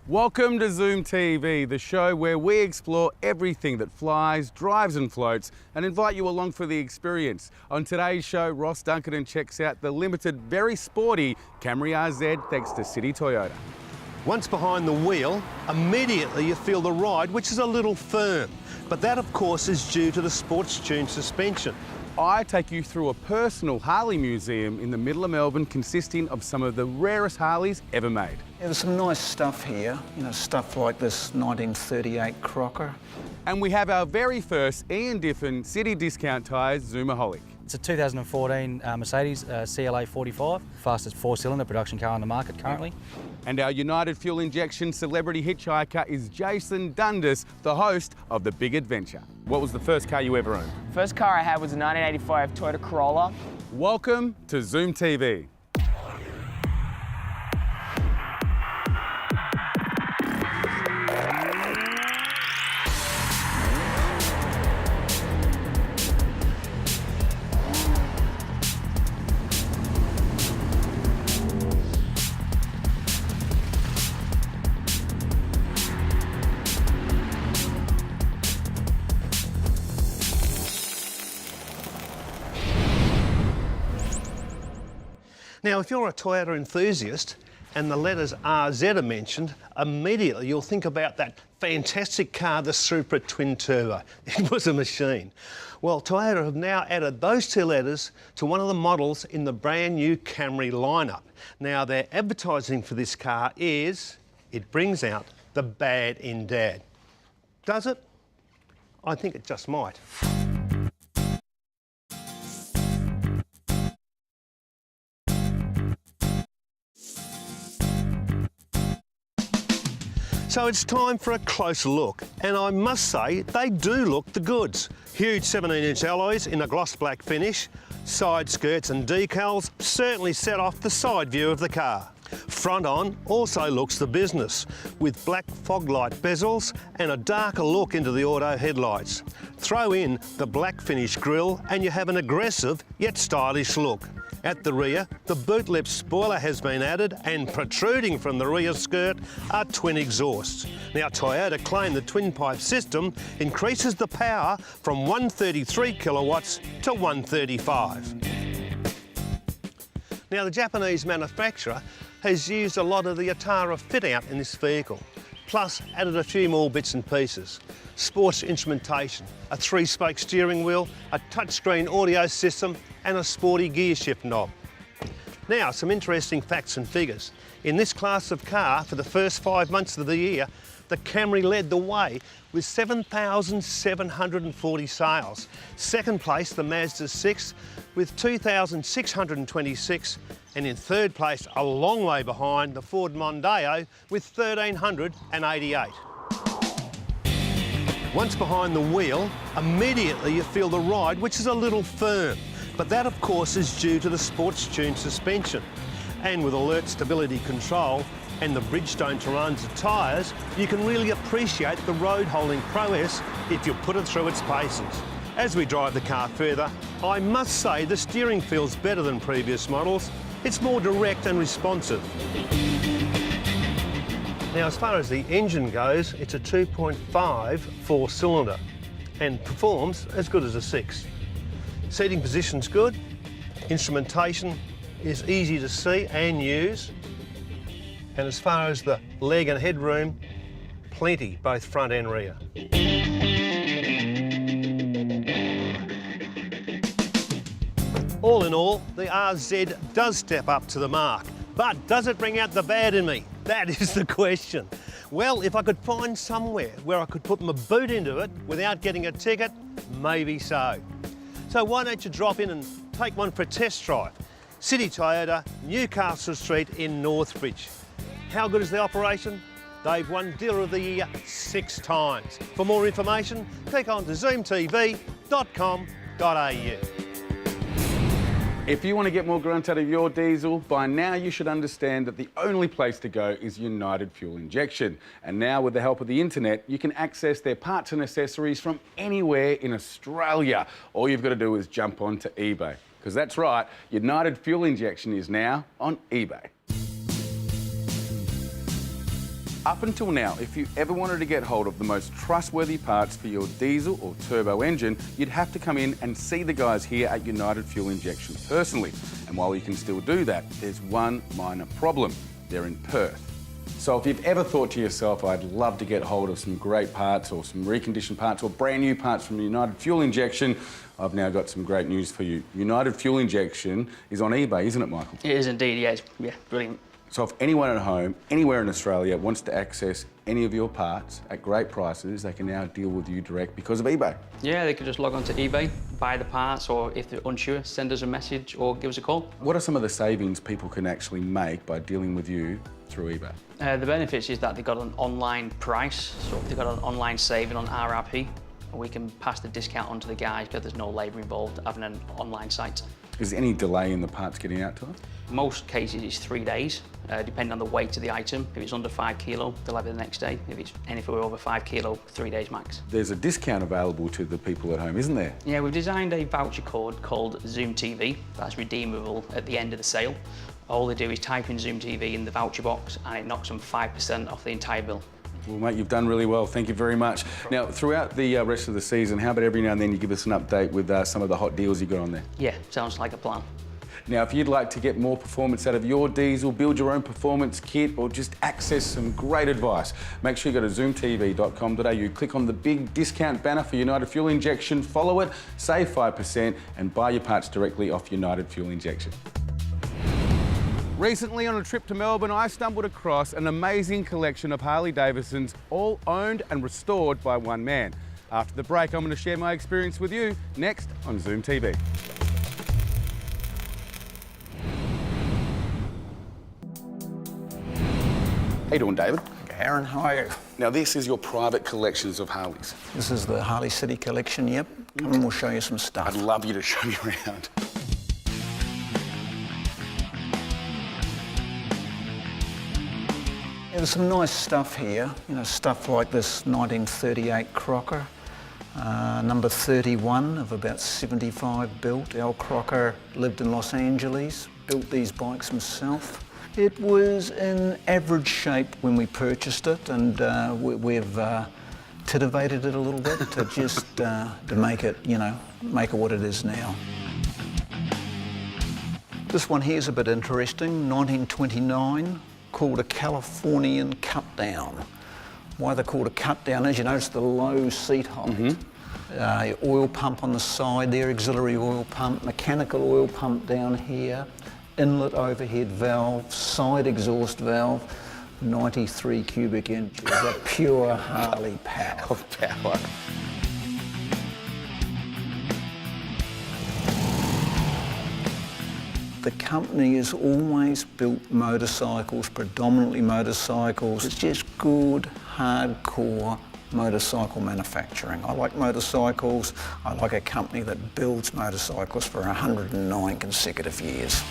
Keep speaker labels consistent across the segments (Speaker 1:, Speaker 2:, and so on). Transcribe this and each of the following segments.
Speaker 1: Welcome to ZoomTV, the show where we explore everything that flies, drives and floats and invite you along for the experience. On today's show, Ross Duncan checks out the limited, very sporty Camry RZ thanks to City Toyota.
Speaker 2: Once behind the wheel, immediately you feel the ride, which is a little firm. But that, of course, is due to the sports tune suspension.
Speaker 1: I take you through a personal Harley museum in the middle of Melbourne consisting of some of the rarest Harleys ever made.
Speaker 3: Yeah, there's some nice stuff here, stuff like this 1938 Crocker.
Speaker 1: And we have our very first Ian Diffin City Discount Tyres Zoomaholic.
Speaker 4: It's a 2014 Mercedes CLA 45, fastest four-cylinder production car on the market currently.
Speaker 1: And our United Fuel Injection celebrity hitchhiker is Jason Dundas, the host of The Big Adventure. What was the first car you ever owned?
Speaker 5: First car I had was a 1985 Toyota Corolla.
Speaker 1: Welcome to ZoomTV.
Speaker 2: Now, if you're a Toyota enthusiast and the letters RZ are mentioned, immediately you'll think about that fantastic car, the Supra Twin Turbo. It was a machine. Well, Toyota have now added those two letters to one of the models in the brand new Camry lineup. Now, their advertising for this car is, it brings out the bad in Dad. Does it? I think it just might. So it's time for a closer look, and I must say they do look the goods. Huge 17-inch alloys in a gloss black finish, side skirts and decals certainly set off the side view of the car. Front on also looks the business, with black fog light bezels and a darker look into the auto headlights. Throw in the black finish grille and you have an aggressive yet stylish look. At the rear, the boot lip spoiler has been added, and protruding from the rear skirt are twin exhausts. Now, Toyota claim the twin pipe system increases the power from 133 kilowatts to 135. Now, the Japanese manufacturer has used a lot of the Atara fit-out in this vehicle, plus added a few more bits and pieces. Sports instrumentation, a 3-spoke steering wheel, a touchscreen audio system and a sporty gear shift knob. Now, some interesting facts and figures. In this class of car, for the first 5 months of the year, the Camry led the way with 7,740 sales. Second place, the Mazda 6 with 2,626, and in third place, a long way behind, the Ford Mondeo with 1,388. Once behind the wheel, immediately you feel the ride, which is a little firm. But that, of course, is due to the sports tune suspension. And with alert stability control and the Bridgestone Turanza tyres, you can really appreciate the road-holding prowess if you put it through its paces. As we drive the car further, I must say the steering feels better than previous models. It's more direct and responsive. Now, as far as the engine goes, it's a 2.5 four-cylinder and performs as good as a 6. Seating position's good, instrumentation is easy to see and use, and as far as the leg and headroom, plenty, both front and rear. All in all, the RZ does step up to the mark, but does it bring out the bad in me? That is the question. Well, if I could find somewhere where I could put my boot into it without getting a ticket, maybe so. So why don't you drop in and take one for a test drive? City Toyota, Newcastle Street in Northbridge. How good is the operation? They've won Dealer of the Year 6 times. For more information, click on to zoomtv.com.au.
Speaker 1: If you want to get more grunt out of your diesel, by now you should understand that the only place to go is United Fuel Injection. And now, with the help of the internet, you can access their parts and accessories from anywhere in Australia. All you've got to do is jump onto eBay. Because that's right, United Fuel Injection is now on eBay. Up until now, if you ever wanted to get hold of the most trustworthy parts for your diesel or turbo engine, you'd have to come in and see the guys here at United Fuel Injection personally. And while you can still do that, there's one minor problem. They're in Perth. So if you've ever thought to yourself, I'd love to get hold of some great parts or some reconditioned parts or brand new parts from United Fuel Injection, I've now got some great news for you. United Fuel Injection is on eBay, isn't it, Michael?
Speaker 6: It is indeed, yeah, brilliant.
Speaker 1: So if anyone at home, anywhere in Australia, wants to access any of your parts at great prices, they can now deal with you direct because of eBay.
Speaker 6: Yeah, they could just log on to eBay, buy the parts, or if they're unsure, send us a message or give us a call.
Speaker 1: What are some of the savings people can actually make by dealing with you through eBay?
Speaker 6: The benefits is that they've got an online price, so if they've got an online saving on RRP, we can pass the discount on to the guys because there's no labour involved having an online site.
Speaker 1: Is there any delay in the parts getting out to them?
Speaker 6: Most cases it's 3 days, depending on the weight of the item. If it's under 5 kilo, they'll have it the next day. If it's anything over 5 kilo, 3 days max.
Speaker 1: There's a discount available to the people at home, isn't there?
Speaker 6: Yeah, we've designed a voucher code called ZoomTV that's redeemable at the end of the sale. All they do is type in ZoomTV in the voucher box and it knocks them 5% off the entire bill.
Speaker 1: Well, mate, you've done really well. Thank you very much. Now, throughout the rest of the season, how about every now and then you give us an update with some of the hot deals you got on there?
Speaker 6: Yeah, sounds like a plan.
Speaker 1: Now, if you'd like to get more performance out of your diesel, build your own performance kit, or just access some great advice, make sure you go to zoomtv.com.au, click on the big discount banner for United Fuel Injection, follow it, save 5%, and buy your parts directly off United Fuel Injection. Recently, on a trip to Melbourne, I stumbled across an amazing collection of Harley Davidsons, all owned and restored by one man. After the break, I'm going to share my experience with you next on Zoom TV. How you doing, David?
Speaker 3: Aaron, how are you?
Speaker 1: Now, this is your private collections of Harleys.
Speaker 3: This is the Harley City collection, yep. Come and we'll show you some stuff.
Speaker 1: I'd love you to show me around.
Speaker 3: Yeah, there's some nice stuff here, you know, stuff like this 1938 Crocker, number 31 of about 75 built. Al Crocker lived in Los Angeles, built these bikes himself. It was in average shape when we purchased it, and we've titivated it a little bit to just to make it, you know, make it what it is now. This one here is a bit interesting, 1929. Called a Californian cut down. Why they're called a cut down is, you notice the low seat height. Oil pump on the side there, auxiliary oil pump, mechanical oil pump down here, inlet overhead valve, side exhaust valve, 93 cubic inches of pure Harley power.
Speaker 1: Of power.
Speaker 3: The company has always built motorcycles, predominantly motorcycles. It's just good, hardcore motorcycle manufacturing. I like motorcycles. I like a company that builds motorcycles for 109 consecutive years.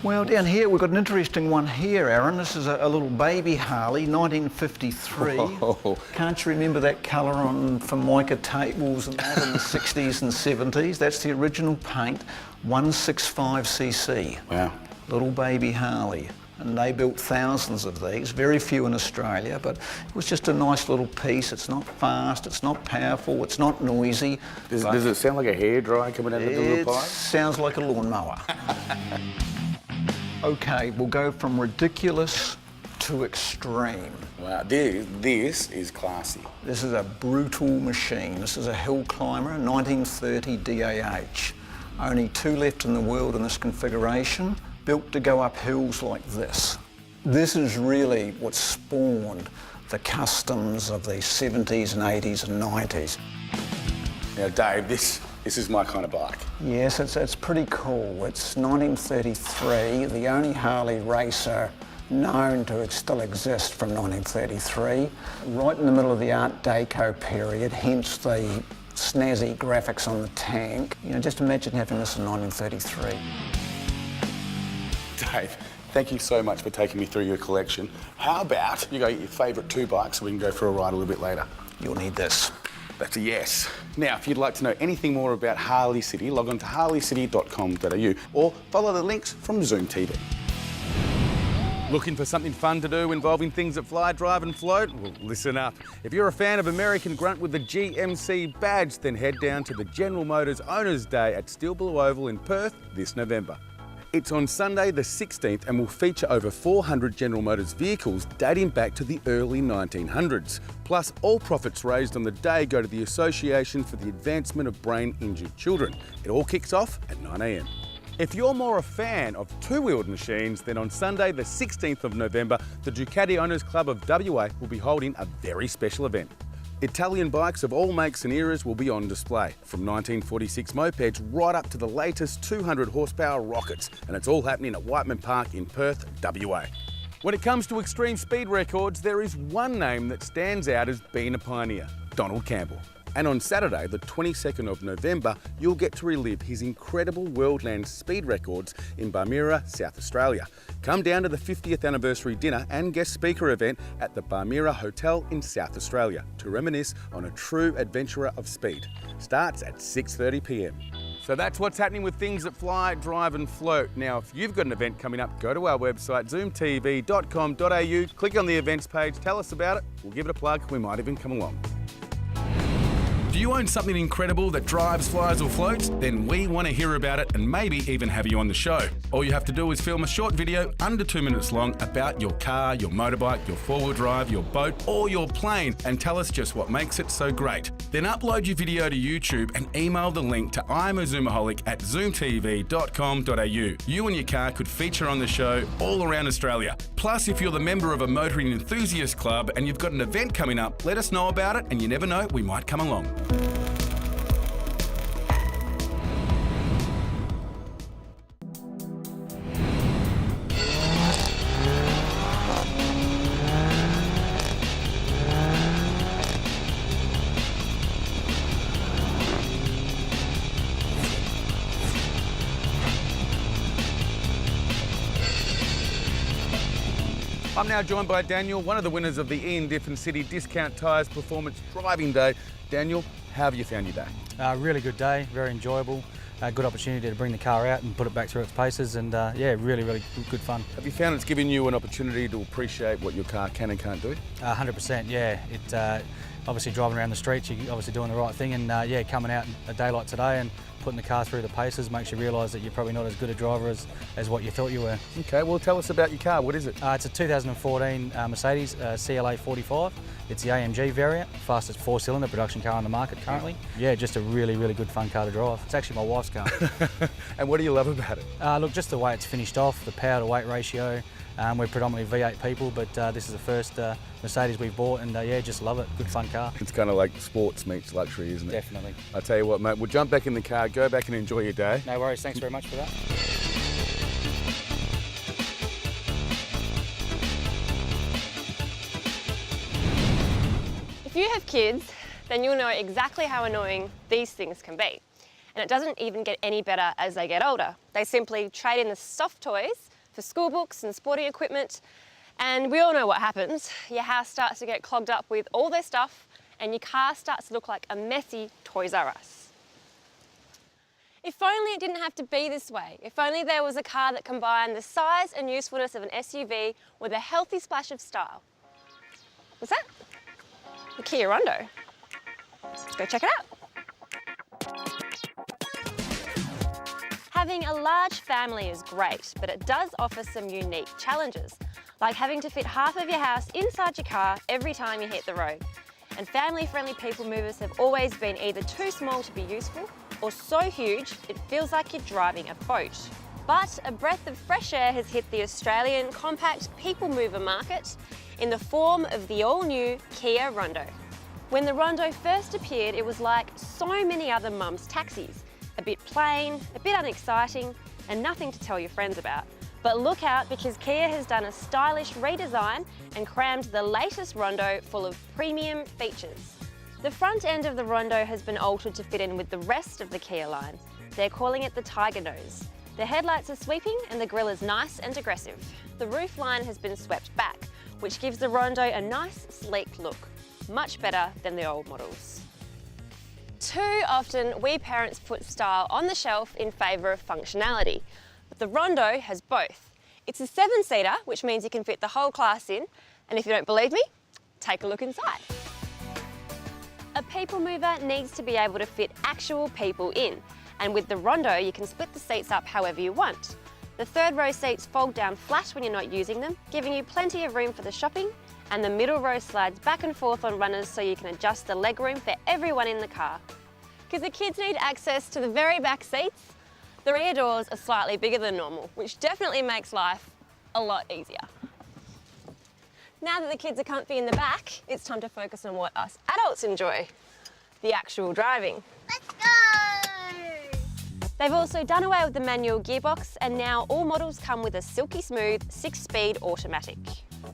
Speaker 3: Well, down here we've got an interesting one here, Aaron. This is a little baby Harley, 1953.
Speaker 1: Whoa.
Speaker 3: Can't you remember that colour on Formica tables and that in the 60s and 70s? That's the original paint, 165cc.
Speaker 1: Wow.
Speaker 3: Little baby Harley. And they built thousands of these, very few in Australia, but it was just a nice little piece. It's not fast, it's not powerful, it's not noisy.
Speaker 1: Does it sound like a hairdryer coming out of the little pipe?
Speaker 3: It sounds like a lawnmower. Okay, we'll go from ridiculous to extreme.
Speaker 1: Wow, this is classy.
Speaker 3: This is a brutal machine. This is a hill climber, 1930 DAH. Only 2 left in the world in this configuration, built to go up hills like this. This is really what spawned the customs of the 70s and 80s and 90s.
Speaker 1: Now, Dave, this is my kind of bike.
Speaker 3: Yes, it's pretty cool. It's 1933, the only Harley racer known to still exist from 1933. Right in the middle of the Art Deco period, hence the snazzy graphics on the tank. You know, just imagine having this in 1933.
Speaker 1: Dave, thank you so much for taking me through your collection. How about you go get your favourite 2 bikes so we can go for a ride a little bit later?
Speaker 3: You'll need this.
Speaker 1: That's a yes. Now, if you'd like to know anything more about Harley City, log on to harleycity.com.au or follow the links from Zoom TV. Looking for something fun to do involving things that fly, drive and float? Well, listen up. If you're a fan of American Grunt with the GMC badge, then head down to the General Motors Owners Day at Steel Blue Oval in Perth this November. It's on Sunday the 16th and will feature over 400 General Motors vehicles dating back to the early 1900s. Plus, all profits raised on the day go to the Association for the Advancement of Brain-Injured Children. It all kicks off at 9 a.m. If you're more a fan of two-wheeled machines, then on Sunday the 16th of November, the Ducati Owners Club of WA will be holding a very special event. Italian bikes of all makes and eras will be on display, from 1946 mopeds right up to the latest 200 horsepower rockets, and it's all happening at Whiteman Park in Perth, WA. When it comes to extreme speed records, there is one name that stands out as being a pioneer: Donald Campbell. And on Saturday, the 22nd of November, you'll get to relive his incredible Worldland speed records in Barmera, South Australia. Come down to the 50th anniversary dinner and guest speaker event at the Barmera Hotel in South Australia to reminisce on a true adventurer of speed. Starts at 6:30 p.m. So that's what's happening with things that fly, drive and float. Now, if you've got an event coming up, go to our website, zoomtv.com.au, click on the events page, tell us about it, we'll give it a plug, we might even come along. Do you own something incredible that drives, flies or floats? Then we want to hear about it and maybe even have you on the show. All you have to do is film a short video under 2 minutes long about your car, your motorbike, your four-wheel drive, your boat or your plane and tell us just what makes it so great. Then upload your video to YouTube and email the link to I'mAZoomaholic@zoomtv.com.au. You and your car could feature on the show all around Australia. Plus, if you're the member of a motoring enthusiast club and you've got an event coming up, let us know about it and you never know, we might come along. I'm now joined by Daniel, one of the winners of the Ian Diffin City Discount Tyres Performance Driving Day. Daniel, how have you found your day?
Speaker 4: Really good day, very enjoyable. Good opportunity to bring the car out and put it back through its paces, and yeah, really good fun.
Speaker 1: Have you found it's given you an opportunity to appreciate what your car can and can't do?
Speaker 4: 100%, yeah. It obviously driving around the streets, you're obviously doing the right thing, and yeah, coming out a day like today and putting the car through the paces makes you realise that you're probably not as good a driver as what you thought you were.
Speaker 1: Okay, well tell us about your car. What is it?
Speaker 4: It's a 2014 Mercedes CLA 45. It's the AMG variant, fastest four-cylinder production car on the market currently. Yeah, just a really good fun car to drive. It's actually my wife's car.
Speaker 1: And what do you love about it?
Speaker 4: Look, just the way it's finished off, the power to weight ratio. We're predominantly V8 people, but this is the first Mercedes we've bought, and yeah, just love it. Good fun car.
Speaker 1: It's kind of like sports meets luxury, isn't it?
Speaker 4: Definitely.
Speaker 1: I tell you what, mate, we'll jump back in the car, go back and enjoy your day.
Speaker 4: No worries, thanks very much for that.
Speaker 7: If you have kids, then you'll know exactly how annoying these things can be. And it doesn't even get any better as they get older. They simply trade in the soft toys for school books and sporting equipment, and we all know what happens. Your house starts to get clogged up with all their stuff, and your car starts to look like a messy Toys R Us. If only it didn't have to be this way. If only there was a car that combined the size and usefulness of an SUV with a healthy splash of style. What's that? The Kia Rondo. Let's go check it out. Having a large family is great, but it does offer some unique challenges, like having to fit half of your house inside your car every time you hit the road. And family-friendly people movers have always been either too small to be useful or so huge it feels like you're driving a boat. But a breath of fresh air has hit the Australian compact people mover market in the form of the all-new Kia Rondo. When the Rondo first appeared, it was like so many other mum's taxis. A bit plain, a bit unexciting, and nothing to tell your friends about. But look out, because Kia has done a stylish redesign and crammed the latest Rondo full of premium features. The front end of the Rondo has been altered to fit in with the rest of the Kia line. They're calling it the Tiger Nose. The headlights are sweeping and the grille is nice and aggressive. The roof line has been swept back, which gives the Rondo a nice, sleek look. Much better than the old models. Too often, we parents put style on the shelf in favour of functionality, but the Rondo has both. It's a 7-seater, which means you can fit the whole class in. And if you don't believe me, take a look inside. A people mover needs to be able to fit actual people in. And with the Rondo, you can split the seats up however you want. The third row seats fold down flat when you're not using them, giving you plenty of room for the shopping. And the middle row slides back and forth on runners so you can adjust the legroom for everyone in the car. Because the kids need access to the very back seats, the rear doors are slightly bigger than normal, which definitely makes life a lot easier. Now that the kids are comfy in the back, it's time to focus on what us adults enjoy, the actual driving.
Speaker 8: Let's go!
Speaker 7: They've also done away with the manual gearbox, and now all models come with a silky smooth 6-speed automatic.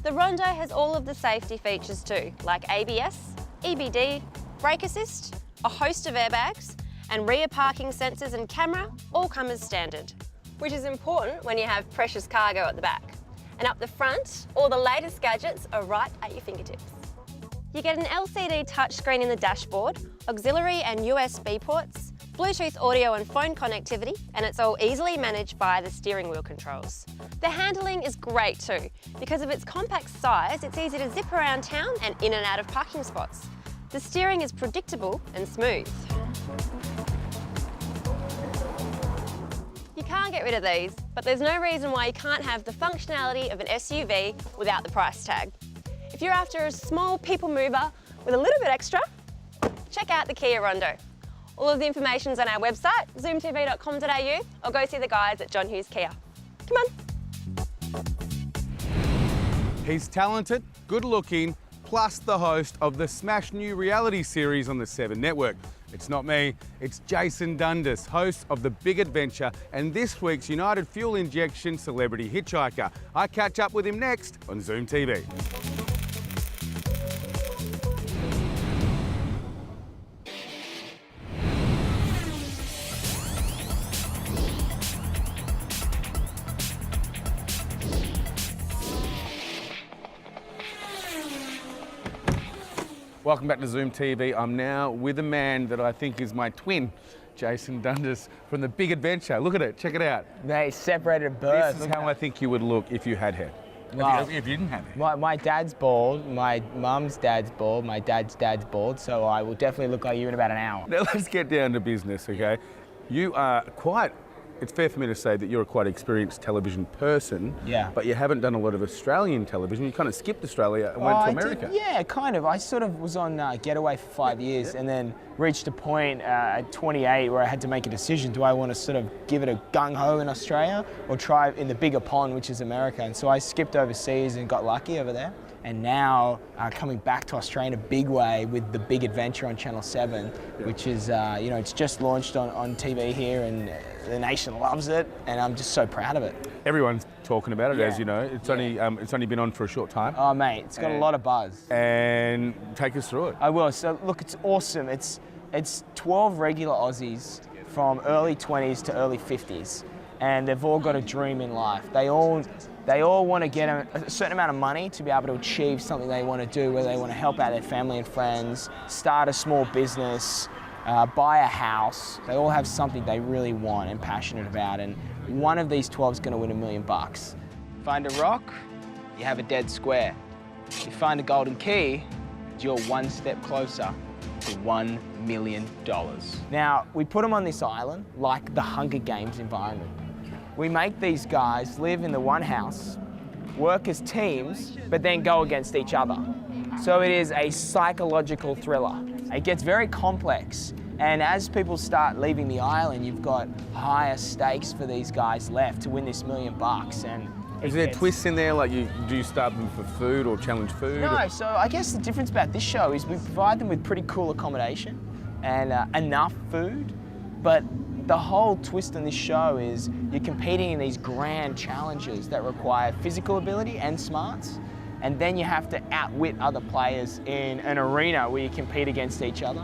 Speaker 7: The Rondo has all of the safety features too, like ABS, EBD, brake assist, a host of airbags, and rear parking sensors and camera all come as standard, which is important when you have precious cargo at the back. And up the front, all the latest gadgets are right at your fingertips. You get an LCD touchscreen in the dashboard, auxiliary and USB ports, Bluetooth audio and phone connectivity, and it's all easily managed by the steering wheel controls. The handling is great too. Because of its compact size, it's easy to zip around town and in and out of parking spots. The steering is predictable and smooth. You can't get rid of these, but there's no reason why you can't have the functionality of an SUV without the price tag. If you're after a small people mover with a little bit extra, check out the Kia Rondo. All of the information's on our website, zoomtv.com.au, or go see the guys at John Hughes Kia. Come on.
Speaker 1: He's talented, good-looking, plus the host of the smash new reality series on the 7 Network. It's not me, it's Jason Dundas, host of The Big Adventure and this week's United Fuel Injection Celebrity Hitchhiker. I catch up with him next on ZoomTV. Welcome back to ZoomTV. I'm now with a man that I think is my twin, Jason Dundas from The Big Adventure. Look at it, check it out.
Speaker 5: Mate, separated at birth.
Speaker 1: This is how I think you would look if you had hair.
Speaker 5: Wow.
Speaker 1: If you didn't have hair.
Speaker 5: My dad's bald, my mum's dad's bald, my dad's bald, so I will definitely look like you in about an hour.
Speaker 1: Now let's get down to business, okay? You are it's fair for me to say that you're a quite experienced television person,
Speaker 5: Yeah.
Speaker 1: but you haven't done a lot of Australian television. You kind of skipped Australia and went to America.
Speaker 5: Yeah, kind of. I sort of was on Getaway for 5 years and then reached a point at 28 where I had to make a decision. Do I want to sort of give it a gung-ho in Australia or try in the bigger pond, which is America? And so I skipped overseas and got lucky over there. And now coming back to Australia in a big way with The Big Adventure on Channel 7, which is, it's just launched on TV here and the nation loves it, and I'm just so proud of it.
Speaker 1: Everyone's talking about it,
Speaker 5: Yeah.
Speaker 1: as you know. It's only been on for a short time.
Speaker 5: Oh, mate, it's got a lot of buzz.
Speaker 1: And take us through it.
Speaker 5: I will. So, look, it's awesome. It's 12 regular Aussies from early 20s to early 50s, and they've all got a dream in life. They all want to get a certain amount of money to be able to achieve something they want to do, whether they want to help out their family and friends, start a small business, buy a house. They all have something they really want and passionate about, and one of these 12 is going to win $1 million. Find a rock, you have a dead square. You find a golden key, you're one step closer to $1 million. Now, we put them on this island like the Hunger Games environment. We make these guys live in the one house, work as teams, but then go against each other. So it is a psychological thriller. It gets very complex, and as people start leaving the island, you've got higher stakes for these guys left to win this $1 million. And
Speaker 1: Is there twists in there, like do you starve them for food or challenge food?
Speaker 5: No, so I guess the difference about this show is we provide them with pretty cool accommodation and enough food, but the whole twist in this show is you're competing in these grand challenges that require physical ability and smarts, and then you have to outwit other players in an arena where you compete against each other.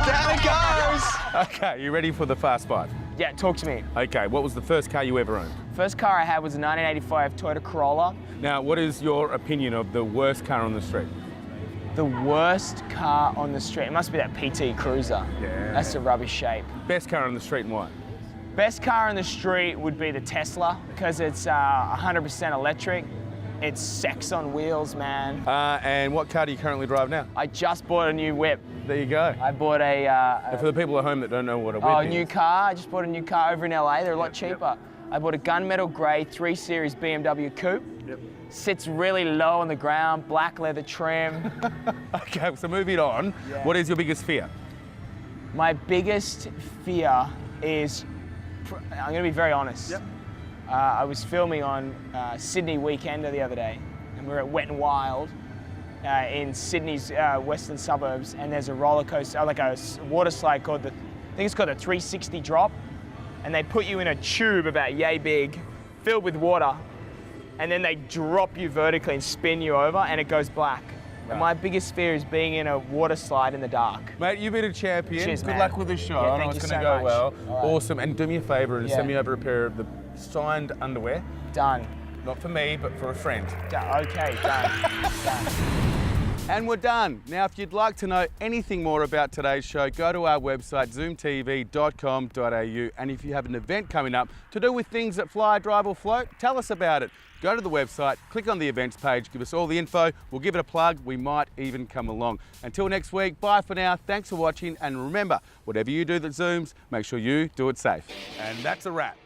Speaker 5: Down it goes!
Speaker 1: Okay, you ready for the fast five?
Speaker 5: Yeah, talk to me.
Speaker 1: Okay, what was the first car you ever owned?
Speaker 5: First car I had was a 1985 Toyota Corolla.
Speaker 1: Now, what is your opinion of the worst car on the street?
Speaker 5: The worst car on the street, it must be that PT Cruiser.
Speaker 1: Yeah.
Speaker 5: That's a rubbish shape.
Speaker 1: Best car on the street and why?
Speaker 5: Best car on the street would be the Tesla because it's 100% electric. It's sex on wheels, man.
Speaker 1: And what car do you currently drive now?
Speaker 5: I just bought a new whip.
Speaker 1: There you go.
Speaker 5: I bought
Speaker 1: And for the people at home that don't know what a whip is.
Speaker 5: new car. I just bought a new car over in LA. They're a lot cheaper. I bought a gunmetal grey 3 Series BMW Coupe.
Speaker 1: Yep.
Speaker 5: Sits really low on the ground, black leather trim.
Speaker 1: Okay, so moving on.
Speaker 5: Yeah.
Speaker 1: What is your biggest fear?
Speaker 5: My biggest fear is, I'm going to be very honest.
Speaker 1: Yep.
Speaker 5: I was filming on Sydney Weekender the other day, and we were at Wet n Wild in Sydney's western suburbs, and there's a roller coaster, like a water slide called I think it's called a 360 drop, and they put you in a tube about yay big, filled with water, and then they drop you vertically and spin you over, and it goes black. And my biggest fear is being in a water slide in the dark.
Speaker 1: Mate, you've been a champion.
Speaker 5: Cheers,
Speaker 1: Good
Speaker 5: man.
Speaker 1: luck with the show.
Speaker 5: Yeah,
Speaker 1: I know
Speaker 5: thank
Speaker 1: it's
Speaker 5: you
Speaker 1: going to
Speaker 5: so
Speaker 1: go
Speaker 5: much.
Speaker 1: well.
Speaker 5: All right.
Speaker 1: Awesome. And do me a favour and
Speaker 5: Yeah.
Speaker 1: send me over a pair of the signed underwear.
Speaker 5: Done.
Speaker 1: Not for me, but for a friend.
Speaker 5: Okay, done. Done.
Speaker 1: And we're done. Now, if you'd like to know anything more about today's show, go to our website, zoomtv.com.au. And if you have an event coming up to do with things that fly, drive or float, tell us about it. Go to the website, click on the events page, give us all the info. We'll give it a plug. We might even come along. Until next week, bye for now. Thanks for watching. And remember, whatever you do that zooms, make sure you do it safe. And that's a wrap.